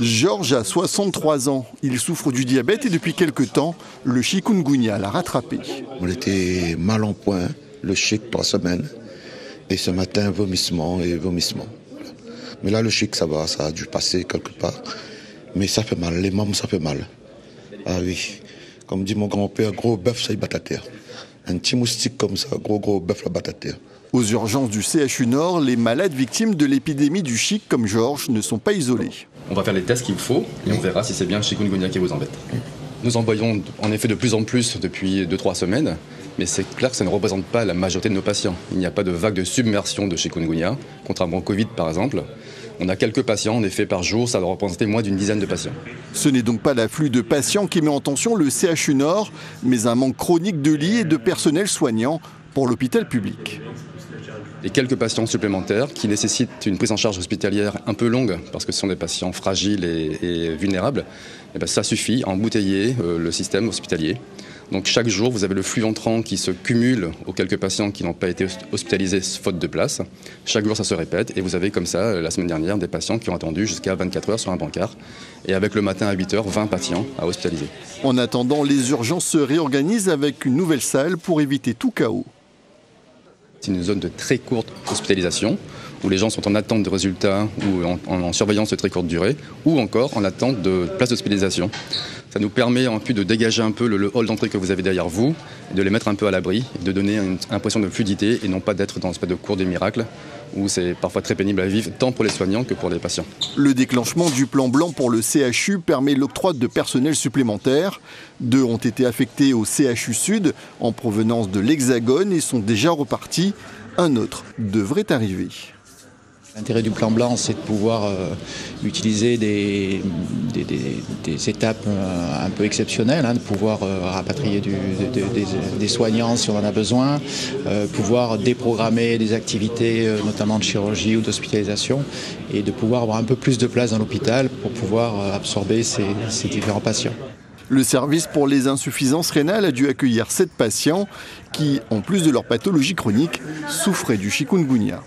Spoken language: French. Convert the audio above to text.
Georges a 63 ans. Il souffre du diabète et depuis quelque temps, le chikungunya l'a rattrapé. On était mal en point, le chic 3 semaines. Et ce matin, vomissement et vomissement. Mais là, le chic, ça va, ça a dû passer quelque part. Mais ça fait mal, les membres, ça fait mal. Ah oui, comme dit mon grand-père, gros bœuf, ça y bat à terre. Un petit moustique comme ça, gros bœuf, la bat à terre. Aux urgences du CHU Nord, les malades victimes de l'épidémie du chic comme Georges ne sont pas isolés. On va faire les tests qu'il faut et on verra si c'est bien le chikungunya qui vous embête. Nous en voyons en effet de plus en plus depuis 2-3 semaines, mais c'est clair que ça ne représente pas la majorité de nos patients. Il n'y a pas de vague de submersion de chikungunya, contrairement au Covid par exemple. On a quelques patients, en effet, par jour, ça doit représenter moins d'une dizaine de patients. Ce n'est donc pas l'afflux de patients qui met en tension le CHU Nord, mais un manque chronique de lits et de personnel soignant pour l'hôpital public. Et quelques patients supplémentaires qui nécessitent une prise en charge hospitalière un peu longue, parce que ce sont des patients fragiles et vulnérables, et bien ça suffit à embouteiller le système hospitalier. Donc chaque jour, vous avez le flux entrant qui se cumule aux quelques patients qui n'ont pas été hospitalisés faute de place. Chaque jour, ça se répète et vous avez comme ça, la semaine dernière, des patients qui ont attendu jusqu'à 24 heures sur un brancard. Et avec le matin à 8 heures, 20 patients à hospitaliser. En attendant, les urgences se réorganisent avec une nouvelle salle pour éviter tout chaos. C'est une zone de très courte hospitalisation où les gens sont en attente de résultats ou en surveillance de très courte durée ou encore en attente de place d'hospitalisation. Ça nous permet en plus de dégager un peu le hall d'entrée que vous avez derrière vous, de les mettre un peu à l'abri, de donner une impression de fluidité et non pas d'être dans une espèce de cours des miracles où c'est parfois très pénible à vivre tant pour les soignants que pour les patients. Le déclenchement du plan blanc pour le CHU permet l'octroi de personnel supplémentaire. 2 ont été affectés au CHU Sud en provenance de l'Hexagone et sont déjà repartis. Un autre devrait arriver. L'intérêt du plan blanc, c'est de pouvoir utiliser des étapes un peu exceptionnelles, de pouvoir rapatrier des soignants si on en a besoin, pouvoir déprogrammer des activités, notamment de chirurgie ou d'hospitalisation, et de pouvoir avoir un peu plus de place dans l'hôpital pour pouvoir absorber ces différents patients. Le service pour les insuffisances rénales a dû accueillir 7 patients qui, en plus de leur pathologie chronique, souffraient du chikungunya.